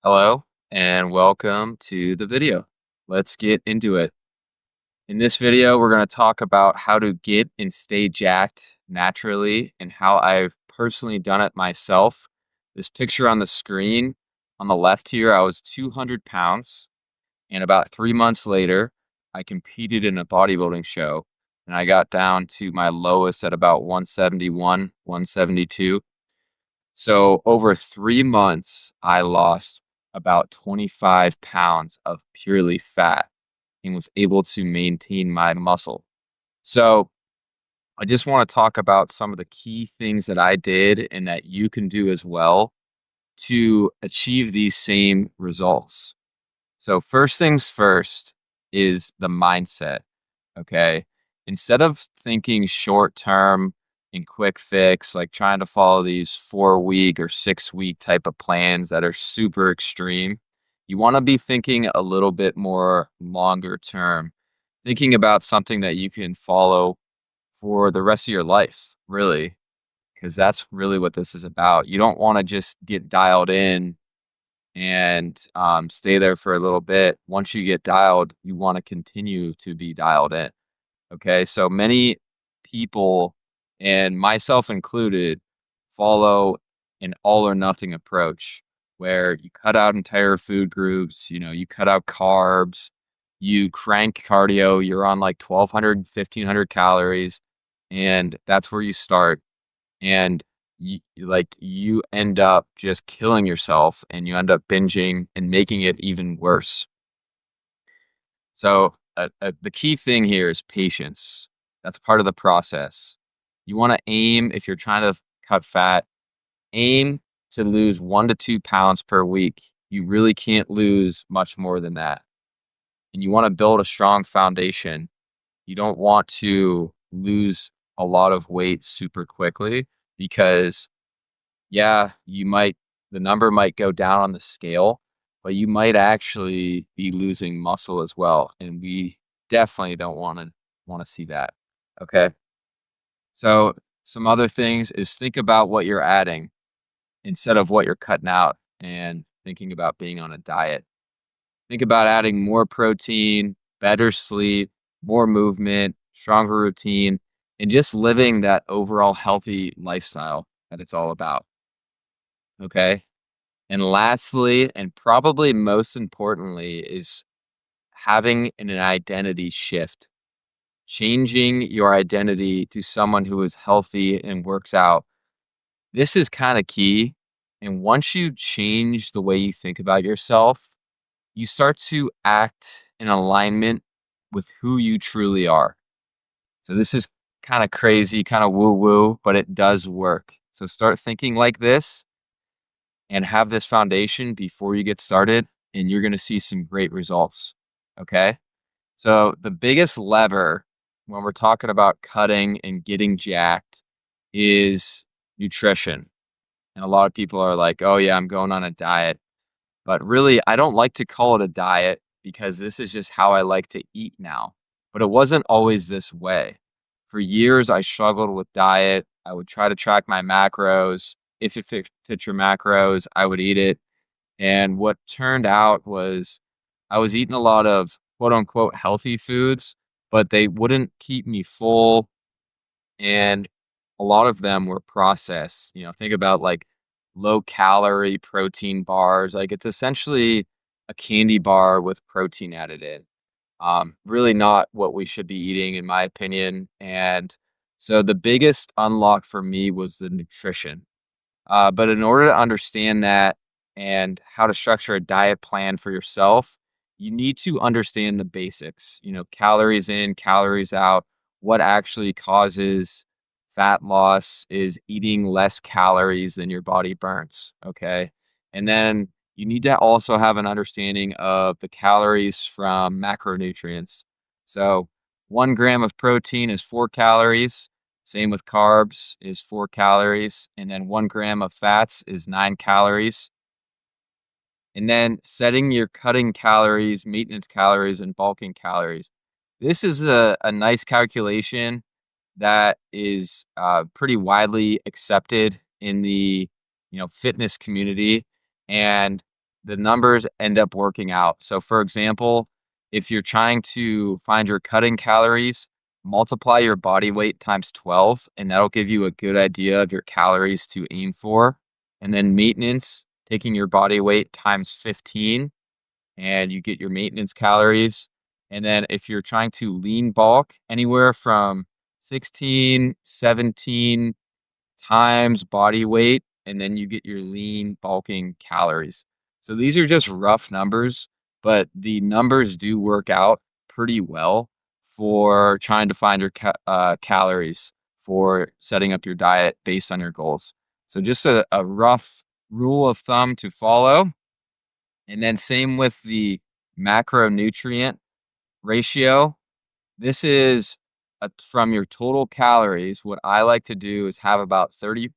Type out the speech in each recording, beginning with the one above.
Hello and welcome to the video. Let's get into it. In this video, we're going to talk about how to get and stay jacked naturally and how I've personally done it myself. This picture on the screen on the left here, I was 200 pounds, and about 3 months later, I competed in a bodybuilding show and I got down to my lowest at about 171, 172. So over 3 months, I lost about 25 pounds of purely fat and was able to maintain my muscle. So I just want to talk about some of the key things that I did and that you can do as well to achieve these same results. So first things first is the mindset. Okay. Instead of thinking short term and quick fix, like trying to follow these 4 week or 6 week type of plans that are super extreme, you want to be thinking a little bit more longer term, thinking about something that you can follow for the rest of your life, really, because that's really what this is about. You don't want to just get dialed in and stay there for a little bit. Once you get dialed, you want to continue to be dialed in. Okay, so many people, and myself included, follow an all or nothing approach where you cut out entire food groups, you cut out carbs, you crank cardio, you're on like 1,200, 1,500 calories, and that's where you start. And you end up just killing yourself and you end up binging and making it even worse. So the key thing here is patience. That's part of the process. You want to aim, if you're trying to cut fat, aim to lose 1 to 2 pounds per week. You really can't lose much more than that. And you want to build a strong foundation. You don't want to lose a lot of weight super quickly because, yeah, the number might go down on the scale, but you might actually be losing muscle as well. And we definitely don't want to see that. Okay. So some other things is think about what you're adding instead of what you're cutting out and thinking about being on a diet. Think about adding more protein, better sleep, more movement, stronger routine, and just living that overall healthy lifestyle that it's all about. Okay. And lastly, and probably most importantly, is having an identity shift, changing your identity to someone who is healthy and works out. This is kind of key. And once you change the way you think about yourself, you start to act in alignment with who you truly are. So this is kind of crazy, kind of woo woo, but it does work. So start thinking like this and have this foundation before you get started, and you're going to see some great results. Okay. So, the biggest lever when we're talking about cutting and getting jacked is nutrition. And a lot of people are like, oh, yeah, I'm going on a diet. But really, I don't like to call it a diet because this is just how I like to eat now. But it wasn't always this way. For years, I struggled with diet. I would try to track my macros. If it fit your macros, I would eat it. And what turned out was I was eating a lot of quote unquote healthy foods, but they wouldn't keep me full. And a lot of them were processed. Think about like low calorie protein bars. Like it's essentially a candy bar with protein added in. Really not what we should be eating, in my opinion. And so the biggest unlock for me was the nutrition. But in order to understand that and how to structure a diet plan for yourself, you need to understand the basics, calories in, calories out. What actually causes fat loss is eating less calories than your body burns. Okay. And then you need to also have an understanding of the calories from macronutrients. So 1 gram of protein is 4 calories. Same with carbs is 4 calories. And then 1 gram of fats is 9 calories. And then setting your cutting calories, maintenance calories, and bulking calories. This is a nice calculation that is pretty widely accepted in the fitness community. And the numbers end up working out. So for example, if you're trying to find your cutting calories, multiply your body weight times 12, and that'll give you a good idea of your calories to aim for. And then maintenance, taking your body weight times 15, and you get your maintenance calories. And then if you're trying to lean bulk, anywhere from 16, 17 times body weight, and then you get your lean bulking calories. So these are just rough numbers, but the numbers do work out pretty well for trying to find your calories for setting up your diet based on your goals. So just a rough rule of thumb to follow. And then same with the macronutrient ratio. This is from your total calories. What I like to do is have about 30%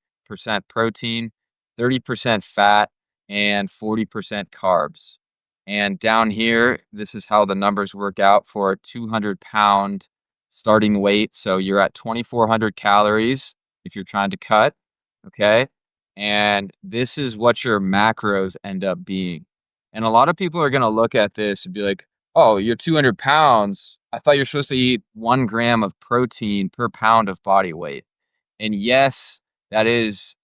protein, 30% fat, and 40% carbs. And down here, this is how the numbers work out for a 200-pound starting weight. So you're at 2,400 calories if you're trying to cut, okay? And this is what your macros end up being. And a lot of people are going to look at this and be like, oh, you're 200 pounds. I thought you're supposed to eat 1 gram of protein per pound of body weight. And yes, that is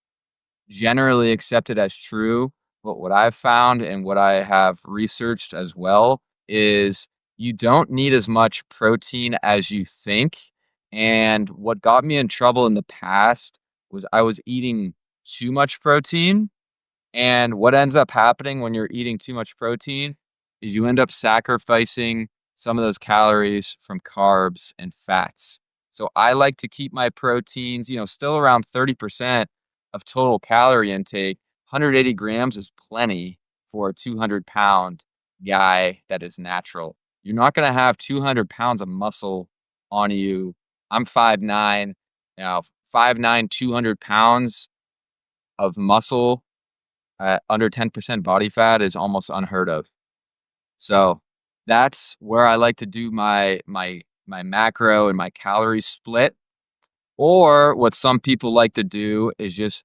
generally accepted as true. But what I've found and what I have researched as well is you don't need as much protein as you think. And what got me in trouble in the past was I was eating too much protein, and what ends up happening when you're eating too much protein is you end up sacrificing some of those calories from carbs and fats. So I like to keep my proteins, still around 30% of total calorie intake. 180 grams is plenty for a 200-pound guy that is natural. You're not going to have 200 pounds of muscle on you. I'm 5'9", 5'9", 200 pounds of muscle under 10% body fat is almost unheard of. So that's where I like to do my macro and my calorie split. Or what some people like to do is just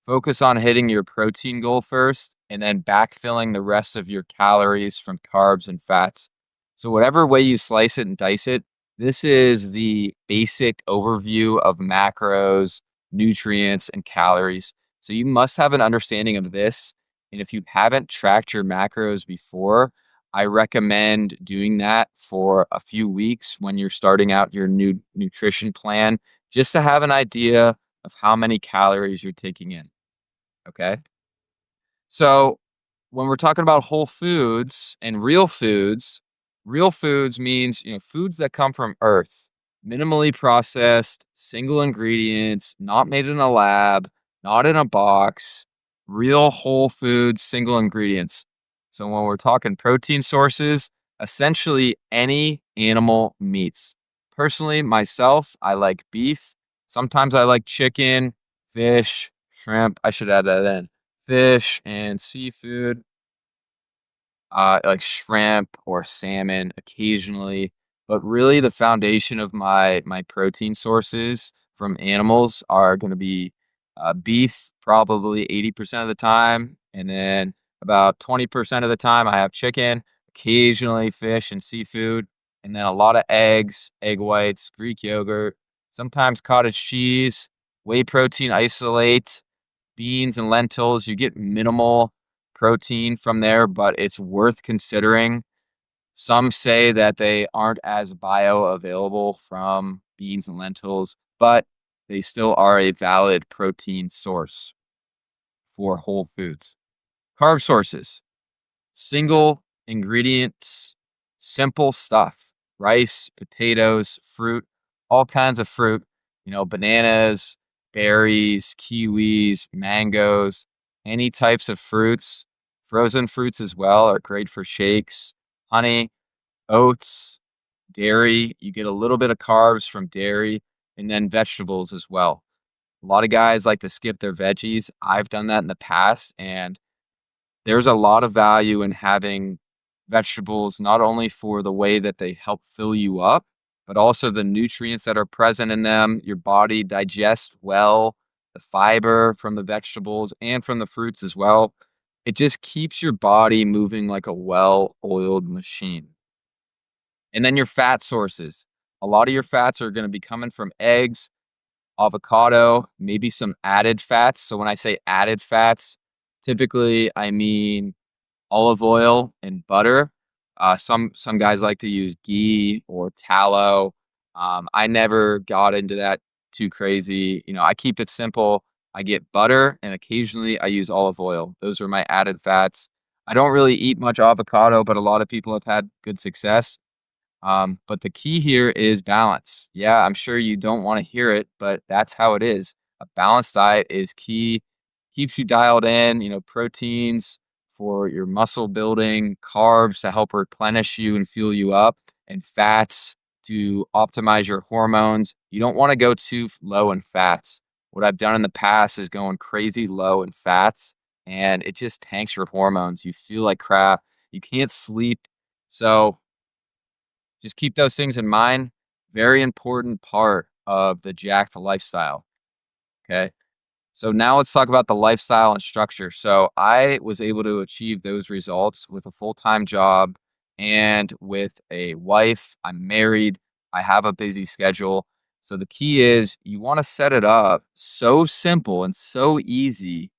focus on hitting your protein goal first and then backfilling the rest of your calories from carbs and fats. So whatever way you slice it and dice it, this is the basic overview of macros, nutrients, and calories. So you must have an understanding of this. And if you haven't tracked your macros before, I recommend doing that for a few weeks when you're starting out your new nutrition plan, just to have an idea of how many calories you're taking in. Okay. So when we're talking about whole foods and real foods means, foods that come from earth, minimally processed, single ingredients, not made in a lab, not in a box, real whole foods, single ingredients. So when we're talking protein sources, essentially any animal meats. Personally, myself, I like beef. Sometimes I like chicken, fish, shrimp. I should add that in. Fish and seafood, like shrimp or salmon occasionally, but really the foundation of my protein sources from animals are going to be beef, probably 80% of the time, and then about 20% of the time I have chicken, occasionally fish and seafood, and then a lot of eggs, egg whites, Greek yogurt, sometimes cottage cheese, whey protein isolate, beans and lentils. You get minimal protein from there, but it's worth considering. Some say that they aren't as bioavailable from beans and lentils, but they still are a valid protein source for whole foods. Carb sources, single ingredients, simple stuff, rice, potatoes, fruit, all kinds of fruit, bananas, berries, kiwis, mangoes, any types of fruits. Frozen fruits as well are great for shakes, honey, oats, dairy. You get a little bit of carbs from dairy, and then vegetables as well. A lot of guys like to skip their veggies. I've done that in the past, and there's a lot of value in having vegetables, not only for the way that they help fill you up, but also the nutrients that are present in them. Your body digests well the fiber from the vegetables and from the fruits as well. It just keeps your body moving like a well-oiled machine. And then your fat sources. A lot of your fats are going to be coming from eggs, avocado, maybe some added fats. So when I say added fats, typically I mean olive oil and butter. Some guys like to use ghee or tallow. I never got into that too crazy. I keep it simple. I get butter and occasionally I use olive oil. Those are my added fats. I don't really eat much avocado, but a lot of people have had good success. But the key here is balance. Yeah, I'm sure you don't want to hear it, but that's how it is. A balanced diet is key, keeps you dialed in, proteins for your muscle building, carbs to help replenish you and fuel you up, and fats to optimize your hormones. You don't want to go too low in fats. What I've done in the past is going crazy low in fats, and it just tanks your hormones. You feel like crap. You can't sleep. So, just keep those things in mind. Very important part of the jacked lifestyle. Okay. So now let's talk about the lifestyle and structure. So I was able to achieve those results with a full-time job and with a wife. I'm married. I have a busy schedule. So the key is you want to set it up so simple and so easy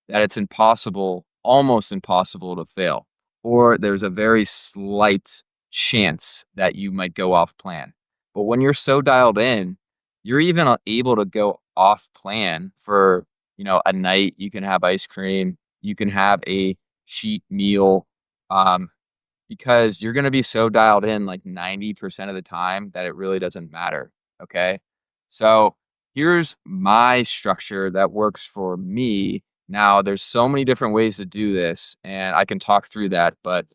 that it's impossible, almost impossible to fail, or there's a very slight chance that you might go off plan. But when you're so dialed in, you're even able to go off plan for, a night. You can have ice cream, you can have a cheat meal, um, because you're going to be so dialed in like 90% of the time that it really doesn't matter. Okay. So here's my structure that works for me. Now, there's so many different ways to do this, and I can talk through that, but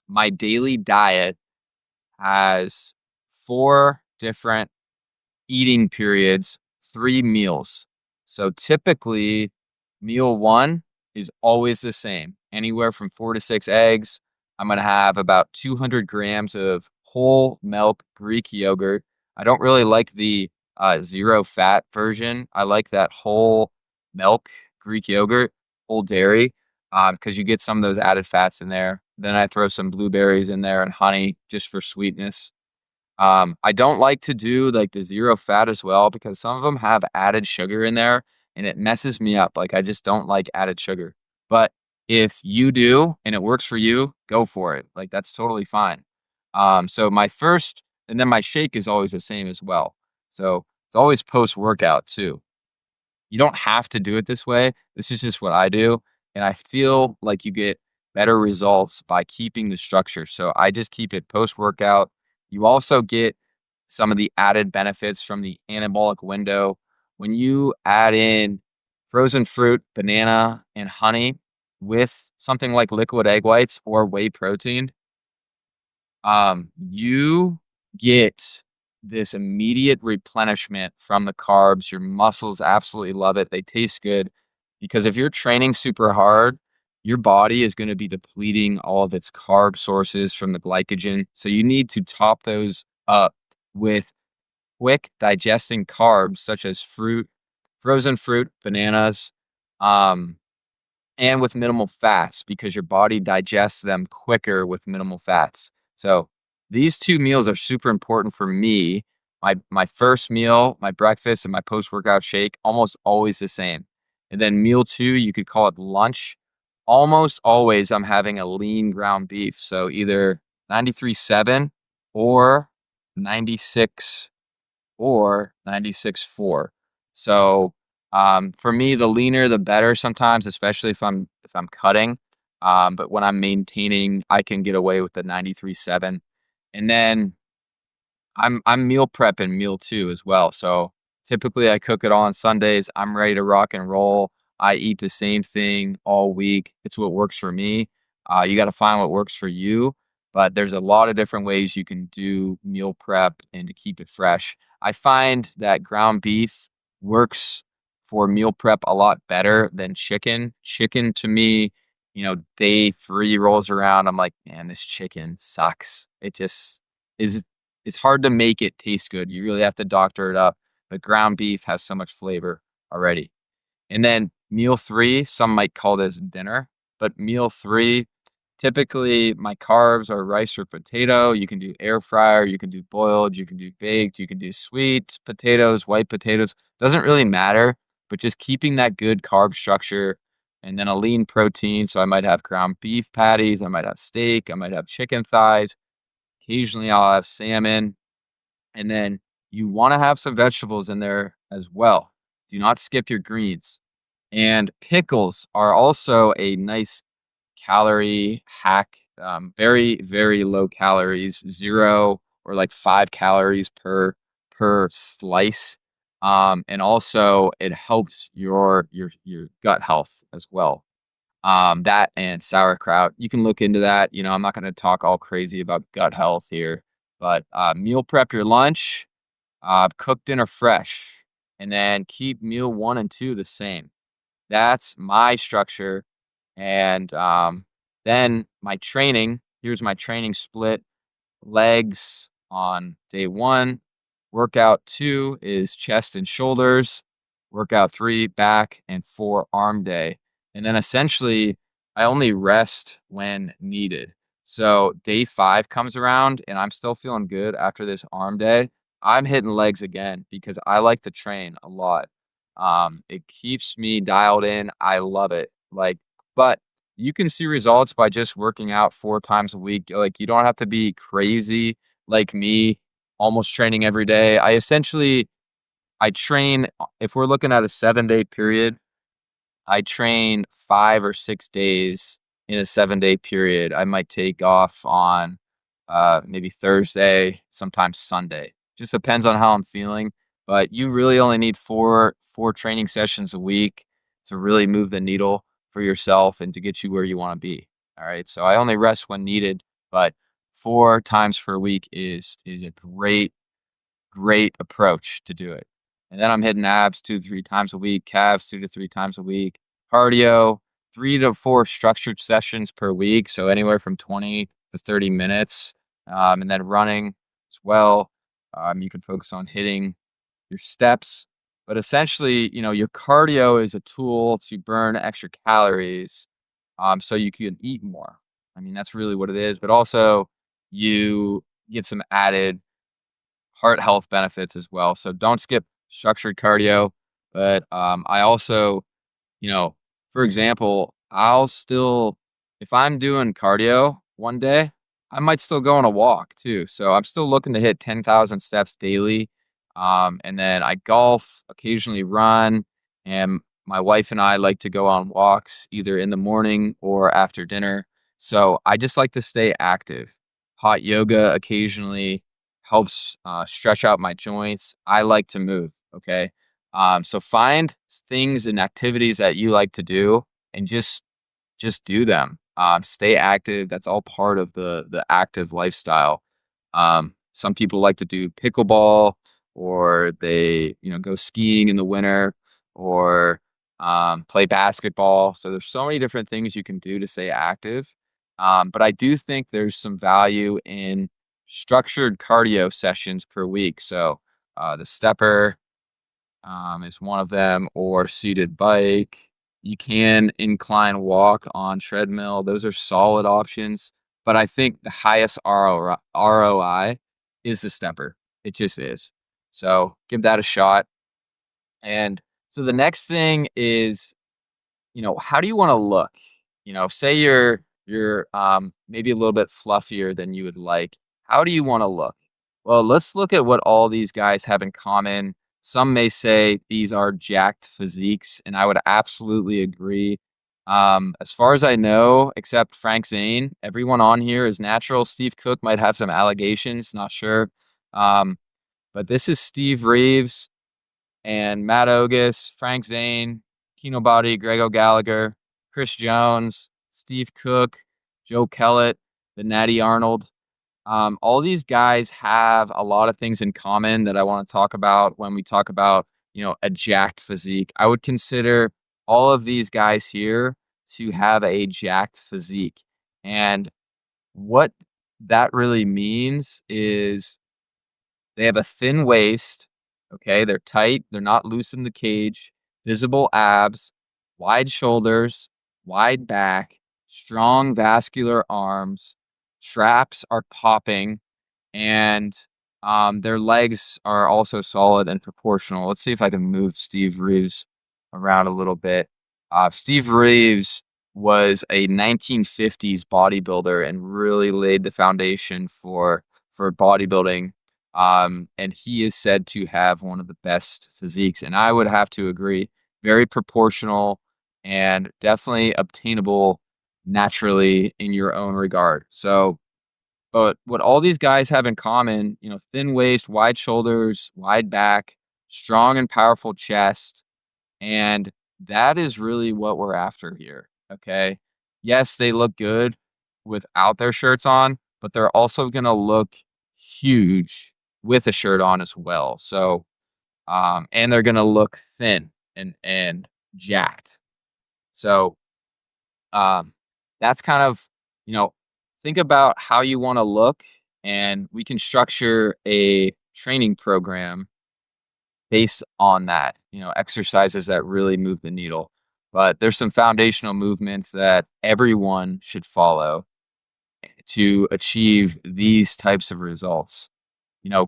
my daily diet has 4 different eating periods, 3 meals. So typically, meal one is always the same, anywhere from 4 to 6 eggs. I'm going to have about 200 grams of whole milk Greek yogurt. I don't really like the zero fat version. I like that whole milk Greek yogurt, whole dairy, because you get some of those added fats in there. Then I throw some blueberries in there and honey just for sweetness. I don't like to do like the zero fat as well because some of them have added sugar in there and it messes me up. Like I just don't like added sugar. But if you do and it works for you, go for it. Like that's totally fine. So my first and then my shake is always the same as well. So it's always post workout too. You don't have to do it this way. This is just what I do. And I feel like you get better results by keeping the structure. So I just keep it post workout. You also get some of the added benefits from the anabolic window. When you add in frozen fruit, banana, and honey with something like liquid egg whites or whey protein, you get this immediate replenishment from the carbs. Your muscles absolutely love it. They taste good because if you're training super hard, your body is going to be depleting all of its carb sources from the glycogen. So you need to top those up with quick digesting carbs such as fruit, frozen fruit, bananas, um, and with minimal fats because your body digests them quicker with minimal fats. So these 2 meals are super important for me. My first meal, my breakfast, and my post-workout shake, almost always the same. And then meal two, you could call it lunch. Almost always I'm having a lean ground beef. So either 93.7 or 96 or 96.4. So for me, the leaner the better sometimes, especially if I'm cutting. But when I'm maintaining, I can get away with the 93.7. And then I'm meal prepping meal two as well. So typically I cook it all on Sundays. I'm ready to rock and roll. I eat the same thing all week. It's what works for me. You got to find what works for you. But there's a lot of different ways you can do meal prep and to keep it fresh. I find that ground beef works for meal prep a lot better than chicken. Chicken to me, day three rolls around. I'm like, man, this chicken sucks. It just is it's hard to make it taste good. You really have to doctor it up. But ground beef has so much flavor already. And then meal three, some might call this dinner. But meal 3, typically my carbs are rice or potato. You can do air fryer, you can do boiled, you can do baked, you can do sweet potatoes, white potatoes. Doesn't really matter, but just keeping that good carb structure and then a lean protein. So I might have ground beef patties, I might have steak, I might have chicken thighs. Occasionally I'll have salmon. And then you want to have some vegetables in there as well. Do not skip your greens. And pickles are also a nice calorie hack. Very, very low calories, 0 or like 5 calories per slice. And also it helps your gut health as well. That and sauerkraut. You can look into that. I'm not going to talk all crazy about gut health here, but meal prep your lunch, cook dinner fresh, and then keep meal 1 and 2 the same. That's my structure. And then my training. Here's my training split. Legs on day 1. Workout 2 is chest and shoulders. Workout 3, back, and 4, arm day. And then essentially, I only rest when needed. So day 5 comes around and I'm still feeling good after this arm day. I'm hitting legs again because I like to train a lot. It keeps me dialed in. I love it. But you can see results by just working out 4 times a week. Like, you don't have to be crazy like me, almost training every day. I train, if we're looking at a 7-day period, I train 5 or 6 days in a 7-day period. I might take off on maybe Thursday, sometimes Sunday. Just depends on how I'm feeling. But you really only need four training sessions a week to really move the needle for yourself and to get you where you want to be. All right. So I only rest when needed, but 4 times per week is a great approach to do it. And then I'm hitting abs 2 to 3 times a week, calves 2 to 3 times a week, cardio 3 to 4 structured sessions per week, so anywhere from 20 to 30 minutes, and then running as well. You can focus on hitting your steps, but essentially, your cardio is a tool to burn extra calories, so you can eat more. I mean, that's really what it is, but also you get some added heart health benefits as well. So don't skip structured cardio. But I also, you know, for example, if I'm doing cardio one day, I might still go on a walk too. So I'm still looking to hit 10,000 steps daily. And then I golf, occasionally run, and my wife and I like to go on walks either in the morning or after dinner. So I just like to stay active. Hot yoga occasionally helps stretch out my joints. I like to move. Okay. So find things and activities that you like to do and just do them. Stay active. That's all part of the active lifestyle. Some people like to do pickleball, or they go skiing in the winter, or play basketball. So there's so many different things you can do to stay active. But I do think there's some value in structured cardio sessions per week. So the stepper is one of them, or seated bike. You can incline walk on treadmill. Those are solid options. But I think the highest ROI is the stepper. It just is. So give that a shot. And so the next thing is, how do you want to look? Say you're maybe a little bit fluffier than you would like. How do you want to look? Well, let's look at what all these guys have in common. Some may say these are jacked physiques, and I would absolutely agree. As far as I know, except Frank Zane, everyone on here is natural. Steve Cook might have some allegations, not sure. Um, but this is Steve Reeves and Matt Ogus, Frank Zane, Keno Body, Greg O'Gallagher, Chris Jones, Steve Cook, Joe Kellett, the Natty Arnold. All these guys have a lot of things in common that I want to talk about when we talk about, a jacked physique. I would consider all of these guys here to have a jacked physique. And what that really means is they have a thin waist. Okay, they're tight, they're not loose in the cage, visible abs, wide shoulders, wide back, strong vascular arms, traps are popping, and their legs are also solid and proportional. Let's see if I can move Steve Reeves around a little bit. Steve Reeves was a 1950s bodybuilder and really laid the foundation for bodybuilding. And he is said to have one of the best physiques, and I would have to agree. Very proportional and definitely obtainable naturally in your own regard. So, but what all these guys have in common, thin waist, wide shoulders, wide back, strong and powerful chest, and that is really what we're after here. Okay. Yes, they look good without their shirts on, but they're also going to look huge with a shirt on as well. So, and they're going to look thin and jacked. So, um, that's kind of, you know, think about how you want to look, and we can structure a training program based on that, exercises that really move the needle. But there's some foundational movements that everyone should follow to achieve these types of results.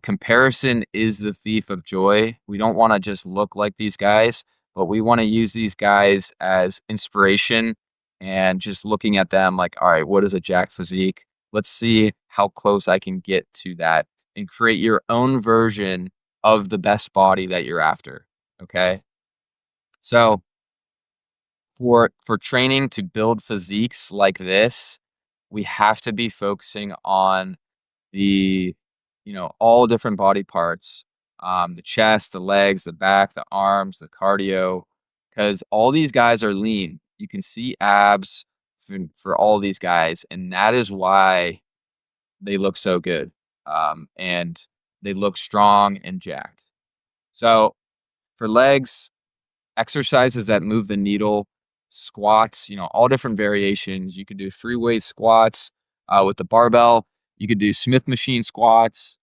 Comparison is the thief of joy. We don't want to just look like these guys, but we want to use these guys as inspiration and just looking at them like, all right, what is a jack physique? Let's see how close I can get to that and create your own version of the best body that you're after. Okay. So for training to build physiques like this, we have to be focusing on the, all different body parts, the chest, the legs, the back, the arms, the cardio, because all these guys are lean. You can see abs for all these guys, and that is why they look so good. And they look strong and jacked. So for legs, exercises that move the needle, squats, all different variations. You could do free weight squats with the barbell. You could do Smith machine squats.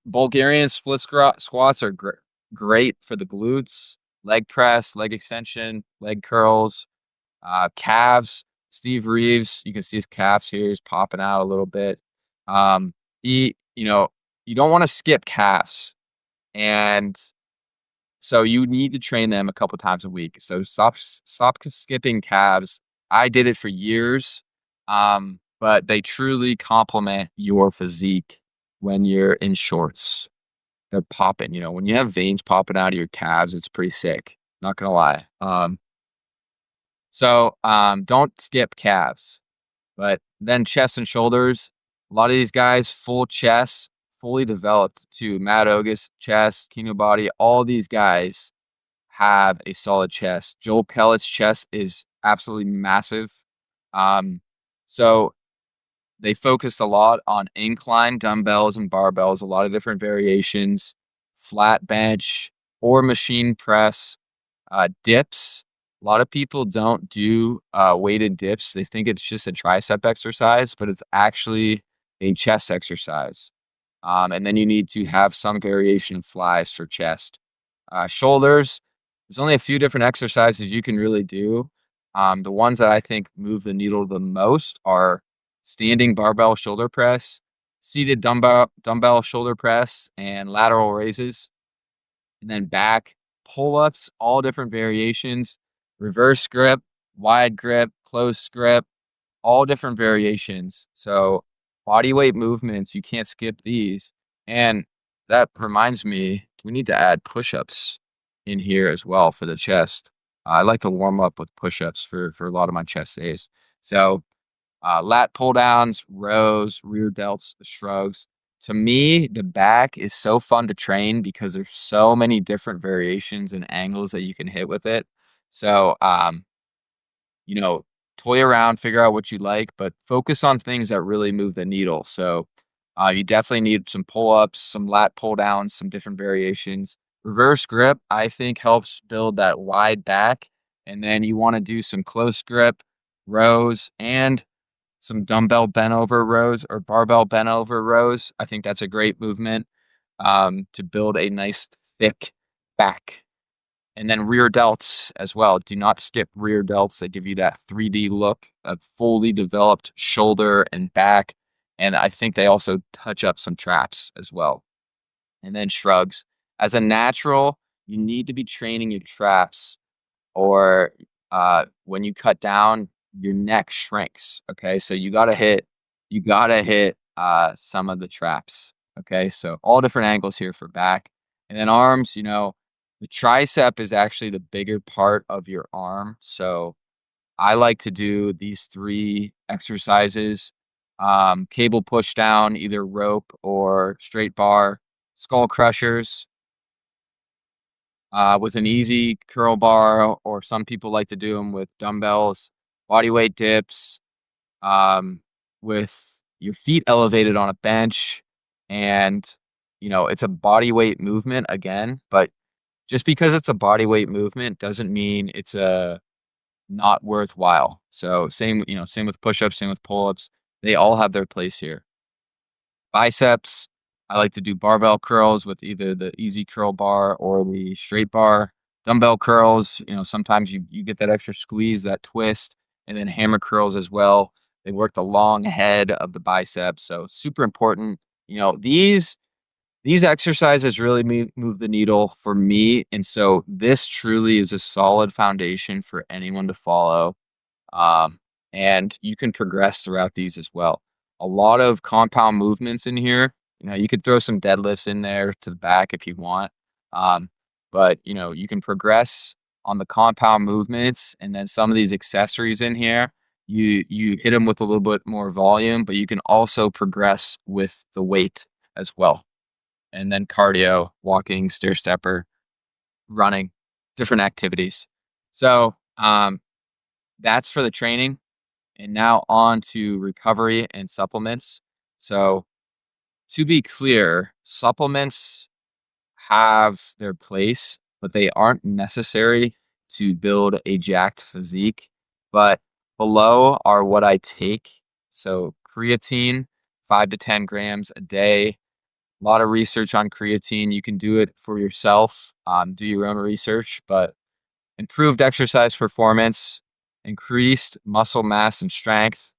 Bulgarian split squats are great for the glutes, leg press, leg extension, leg curls, calves. Steve Reeves, you can see his calves here. He's popping out a little bit. He, you don't want to skip calves, and so you need to train them a couple times a week. So stop skipping calves. I did it for years, but they truly complement your physique when you're in shorts. They're popping. When you have veins popping out of your calves, it's pretty sick. Not gonna lie. Don't skip calves. But then chest and shoulders. A lot of these guys, full chest, fully developed to Matt Ogus chest, Kino body. All these guys have a solid chest. Joel Kellett's chest is absolutely massive. So they focused a lot on incline dumbbells and barbells, a lot of different variations, flat bench or machine press, dips. A lot of people don't do weighted dips. They think it's just a tricep exercise, but it's actually a chest exercise. And then you need to have some variation of flies for chest. Shoulders, there's only a few different exercises you can really do. The ones that I think move the needle the most are standing barbell shoulder press, seated dumbbell shoulder press, and lateral raises. And then back pull-ups, all different variations, reverse grip, wide grip, close grip, all different variations. So body weight movements, you can't skip these. And that reminds me, we need to add push-ups in here as well for the chest. I like to warm up with push-ups for a lot of my chest days. So lat pull downs, rows, rear delts, shrugs. To me, the back is so fun to train because there's so many different variations and angles that you can hit with it. So, toy around, figure out what you like, but focus on things that really move the needle. So, you definitely need some pull-ups, some lat pull downs, some different variations. Reverse grip, I think, helps build that wide back. And then you want to do some close grip, rows, and some dumbbell bent over rows or barbell bent over rows. I think that's a great movement to build a nice thick back. And then rear delts as well. Do not skip rear delts. They give you that 3D look, a fully developed shoulder and back. And I think they also touch up some traps as well. And then shrugs. As a natural, you need to be training your traps, or when you cut down, your neck shrinks. Okay, so you gotta hit some of the traps. Okay, so all different angles here for back. And then arms, the tricep is actually the bigger part of your arm. So I like to do these 3 exercises: cable push down, either rope or straight bar, skull crushers, with an easy curl bar, or some people like to do them with dumbbells, body weight dips, with your feet elevated on a bench. And, it's a body weight movement again, but just because it's a body weight movement doesn't mean it's not worthwhile. So same with push-ups, same with pull-ups. They all have their place here. Biceps, I like to do barbell curls with either the easy curl bar or the straight bar. Dumbbell curls, sometimes you get that extra squeeze, that twist. And then hammer curls as well. They work the long head of the biceps, so super important. These exercises really move the needle for me, and so this truly is a solid foundation for anyone to follow. Um, and you can progress throughout these as well. A lot of compound movements in here. You could throw some deadlifts in there to the back if you want. Um, but you can progress on the compound movements, and then some of these accessories in here, you hit them with a little bit more volume, but you can also progress with the weight as well. And then cardio, walking, stair stepper, running, different activities. So that's for the training. And now on to recovery and supplements. So to be clear, supplements have their place, but they aren't necessary to build a jacked physique. But below are what I take. So creatine, 5 to 10 grams a day. A lot of research on creatine. You can do it for yourself, do your own research, but improved exercise performance, increased muscle mass and strength,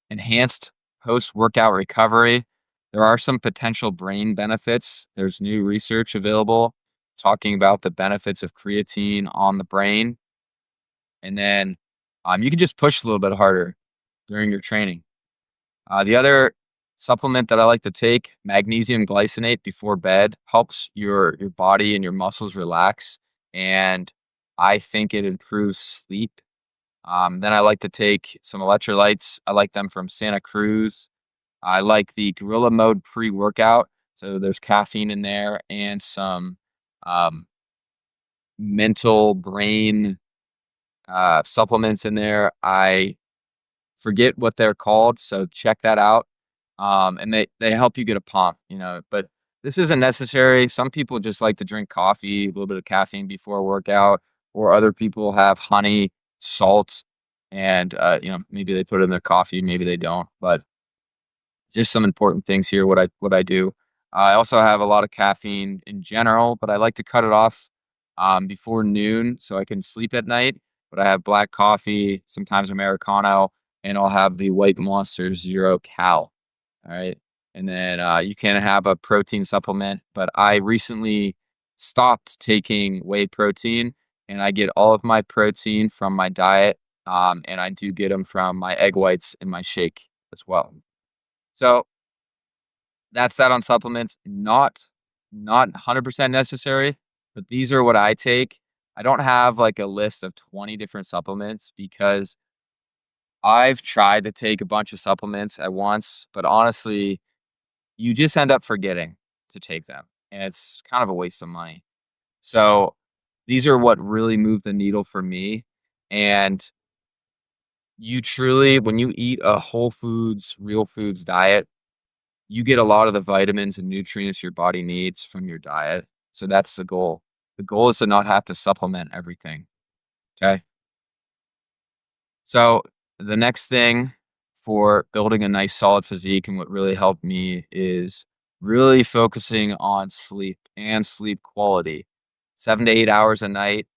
enhanced post-workout recovery. There are some potential brain benefits. There's new research available talking about the benefits of creatine on the brain. And then you can just push a little bit harder during your training. The other supplement that I like to take, magnesium glycinate before bed, helps your body and your muscles relax, and I think it improves sleep. Then I like to take some electrolytes. I like them from Santa Cruz. I like the Gorilla Mode pre-workout. So there's caffeine in there and some mental brain supplements in there. I forget what they're called, so check that out. And they help you get a pump, but this isn't necessary. Some people just like to drink coffee, a little bit of caffeine before a workout, or other people have honey, salt, and maybe they put it in their coffee, maybe they don't. But just some important things here. What I do. I also have a lot of caffeine in general, but I like to cut it off before noon so I can sleep at night. But I have black coffee, sometimes Americano, and I'll have the White Monster Zero Cal. All right. And then you can have a protein supplement, but I recently stopped taking whey protein, and I get all of my protein from my diet. And I do get them from my egg whites in my shake as well. So that's that on supplements. Not 100% necessary, but these are what I take. I don't have like a list of 20 different supplements because I've tried to take a bunch of supplements at once, but honestly, you just end up forgetting to take them, and it's kind of a waste of money. So these are what really move the needle for me. And you truly, when you eat a whole foods, real foods diet, you get a lot of the vitamins and nutrients your body needs from your diet. So that's the goal. The goal is to not have to supplement everything. Okay. So the next thing for building a nice solid physique, and what really helped me, is really focusing on sleep and sleep quality. 7 to 8 hours a night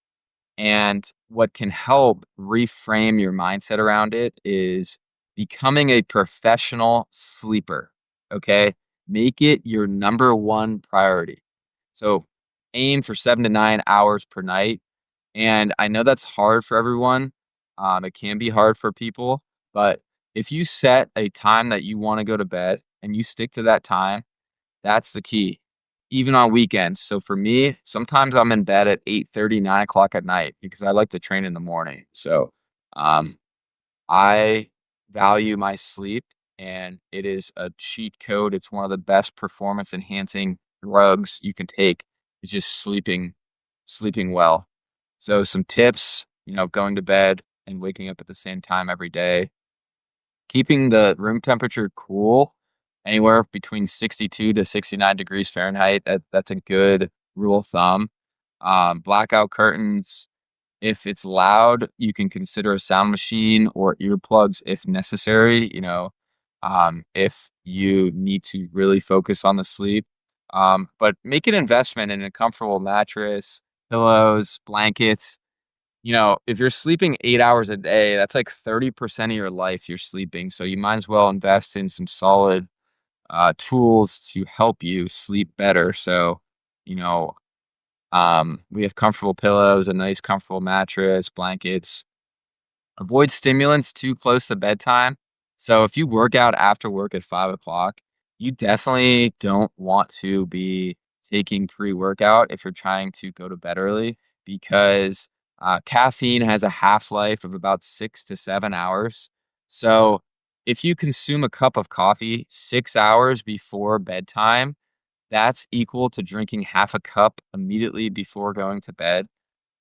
And what can help reframe your mindset around it is becoming a professional sleeper. Okay. Make it your number one priority. So aim for 7 to 9 hours per night. And I know that's hard for everyone. It can be hard for people, but if you set a time that you want to go to bed and you stick to that time, that's the key, even on weekends. So for me, sometimes I'm in bed at 8:30, 9 o'clock at night because I like to train in the morning. So um, I value my sleep, and it is a cheat code. It's one of the best performance enhancing drugs you can take. It's just sleeping well. So some tips, going to bed and waking up at the same time every day. Keeping the room temperature cool, anywhere between 62 to 69 degrees Fahrenheit. That's a good rule of thumb. Blackout curtains. If it's loud, you can consider a sound machine or earplugs if necessary, if you need to really focus on the sleep. But make an investment in a comfortable mattress, pillows, blankets. If you're sleeping 8 hours a day, that's like 30% of your life you're sleeping. So you might as well invest in some solid tools to help you sleep better. So, you know, we have comfortable pillows, a nice comfortable mattress, blankets. Avoid stimulants too close to bedtime. So if you work out after work at 5 o'clock, you definitely don't want to be taking pre-workout if you're trying to go to bed early because caffeine has a half-life of about 6 to 7 hours. So if you consume a cup of coffee 6 hours before bedtime, that's equal to drinking half a cup immediately before going to bed,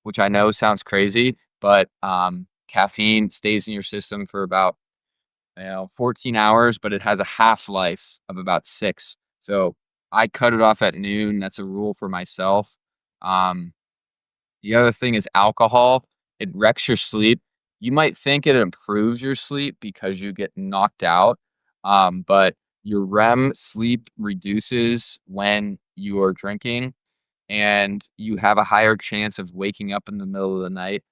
which I know sounds crazy, but caffeine stays in your system for about 14 hours, but it has a half-life of about 6. So I cut it off at noon. That's a rule for myself. Um, the other thing is alcohol. It wrecks your sleep. You might think it improves your sleep because you get knocked out, but your REM sleep reduces when you are drinking, and you have a higher chance of waking up in the middle of the night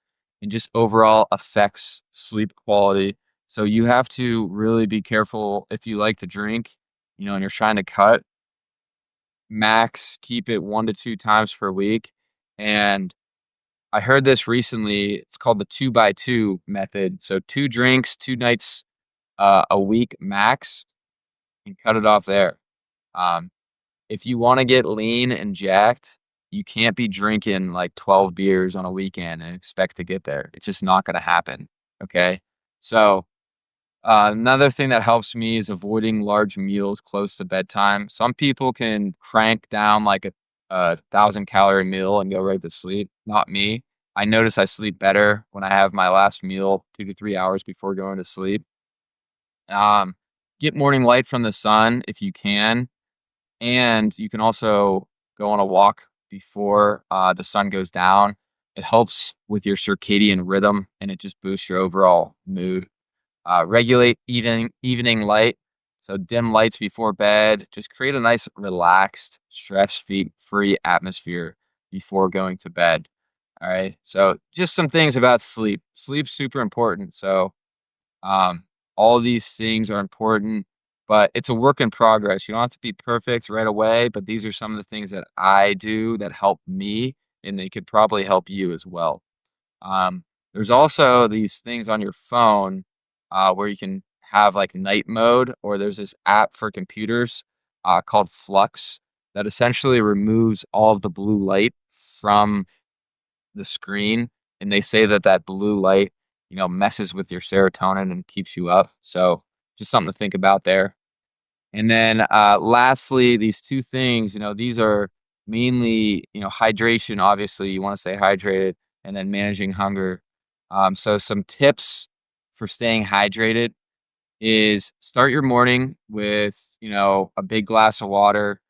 and just overall affects sleep quality. So you have to really be careful if you like to drink, and you're trying to cut, max keep it 1 to 2 times per week. And I heard this recently. It's called the 2 by 2 method. So 2 drinks, 2 nights a week max, and cut it off there. Um, if you want to get lean and jacked, you can't be drinking like 12 beers on a weekend and expect to get there. It's just not going to happen. Okay. So, another thing that helps me is avoiding large meals close to bedtime. Some people can crank down like a 1,000 calorie meal and go right to sleep. Not me. I notice I sleep better when I have my last meal 2 to 3 hours before going to sleep. Um, get morning light from the sun if you can, and you can also go on a walk before the sun goes down. It helps with your circadian rhythm and it just boosts your overall mood. Regulate evening light. So dim lights before bed. Just create a nice, relaxed, stress-free atmosphere before going to bed. All right. So just some things about sleep. Sleep's super important. So um, all these things are important, but it's a work in progress. You don't have to be perfect right away, but these are some of the things that I do that help me, and they could probably help you as well. Um, there's also these things on your phone where you can have like night mode, or there's this app for computers called Flux that essentially removes all of the blue light from the screen, and they say that that blue light, messes with your serotonin and keeps you up. So just something to think about there. And then lastly, these two things, these are mainly, hydration. Obviously, you want to stay hydrated, and then managing hunger. So some tips for staying hydrated is start your morning with, a big glass of water.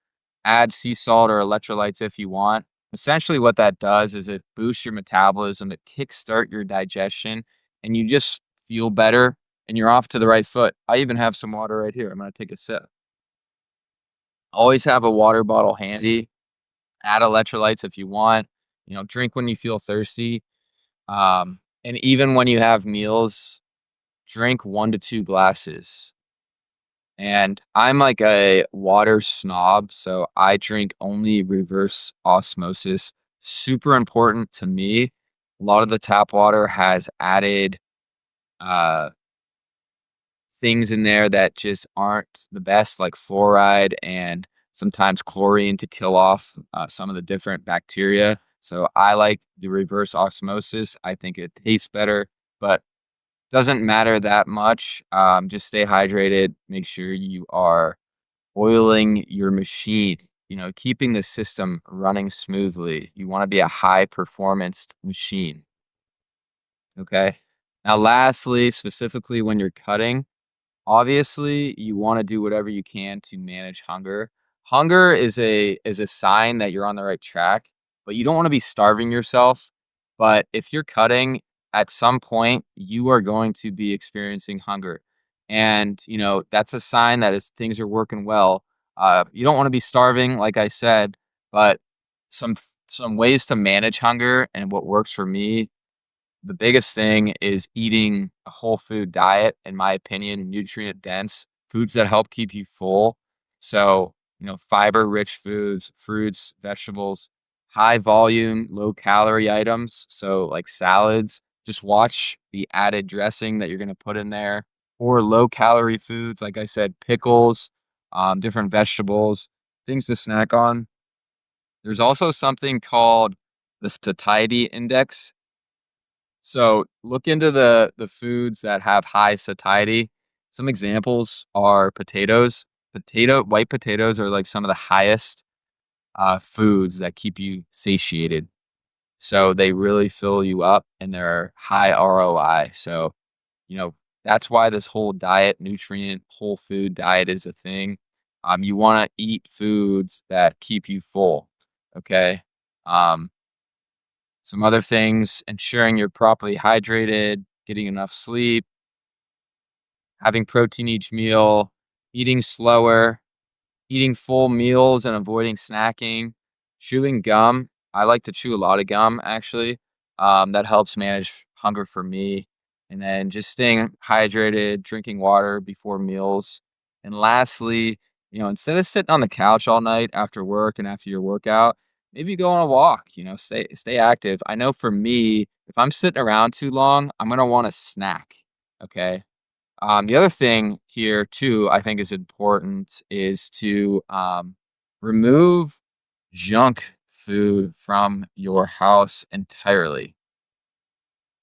Add sea salt or electrolytes if you want. Essentially, what that does is it boosts your metabolism, it kickstart your digestion, and you just feel better and you're off to the right foot. I even have some water right here. I'm going to take a sip. Always have a water bottle handy. Add electrolytes if you want. Drink when you feel thirsty. And even when you have meals, drink 1 to 2 glasses. And I'm like a water snob, so I drink only reverse osmosis. Super important to me. A lot of the tap water has added uh, things in there that just aren't the best, like fluoride and sometimes chlorine to kill off some of the different bacteria. So I like the reverse osmosis. I think it tastes better, but doesn't matter that much. Just stay hydrated. Make sure you are oiling your machine, keeping the system running smoothly. You want to be a high performance machine. Okay. Now, lastly, specifically when you're cutting, obviously, you wanna do whatever you can to manage hunger. Hunger is a sign that you're on the right track, but you don't wanna be starving yourself. But if you're cutting, at some point, you are going to be experiencing hunger. And, that's a sign that things are working well. You don't wanna be starving, like I said, but some ways to manage hunger and what works for me, the biggest thing is eating a whole food diet, in my opinion, nutrient dense, foods that help keep you full. So, fiber rich foods, fruits, vegetables, high volume, low calorie items. So, like salads, just watch the added dressing that you're going to put in there, or low calorie foods, like I said, pickles, different vegetables, things to snack on. There's also something called the satiety index. So look into the foods that have high satiety. Some examples are potatoes. White potatoes are like some of the highest foods that keep you satiated. So they really fill you up and they're high ROI. So, you know, that's why this whole diet, nutrient, whole food diet is a thing. You want to eat foods that keep you full. Okay. Um, some other things, ensuring you're properly hydrated, getting enough sleep, having protein each meal, eating slower, eating full meals and avoiding snacking, chewing gum. I like to chew a lot of gum actually. That helps manage hunger for me. And then just staying hydrated, drinking water before meals. And lastly, instead of sitting on the couch all night after work and after your workout, maybe go on a walk, stay active. I know for me, if I'm sitting around too long, I'm gonna want a snack. Okay. The other thing here too, I think is important is to remove junk food from your house entirely.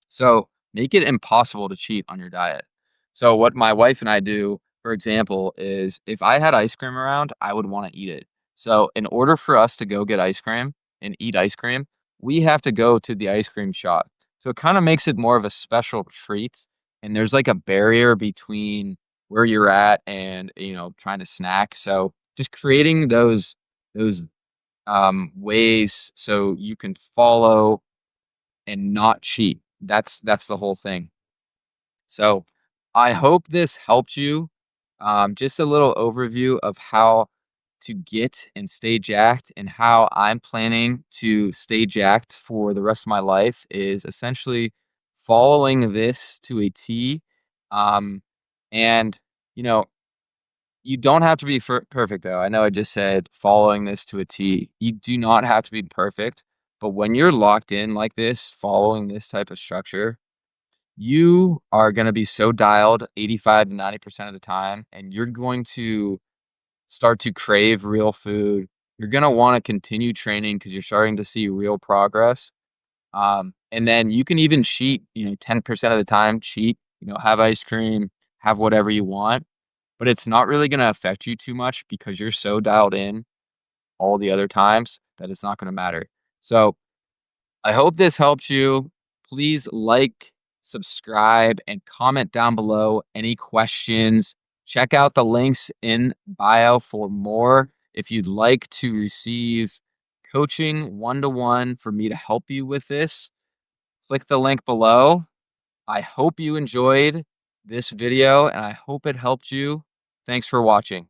So make it impossible to cheat on your diet. So what my wife and I do, for example, is if I had ice cream around, I would want to eat it. So in order for us to go get ice cream and eat ice cream, we have to go to the ice cream shop. So it kind of makes it more of a special treat. And there's like a barrier between where you're at and trying to snack. So just creating those ways so you can follow and not cheat. That's the whole thing. So I hope this helped you. Just a little overview of how to get and stay jacked and how I'm planning to stay jacked for the rest of my life is essentially following this to a T. Um, and, you know, you don't have to be perfect, though. I know I just said following this to a T. You do not have to be perfect. But when you're locked in like this, following this type of structure, you are going to be so dialed 85 to 90% of the time, and you're going to start to crave real food. You're going to want to continue training because you're starting to see real progress. And then you can even cheat, 10% of the time, cheat, have ice cream, have whatever you want, but it's not really going to affect you too much because you're so dialed in all the other times that it's not going to matter. So I hope this helps you. Please like, subscribe, and comment down below any questions. Check out the links in bio for more. If you'd like to receive coaching one-to-one for me to help you with this, click the link below. I hope you enjoyed this video and I hope it helped you. Thanks for watching.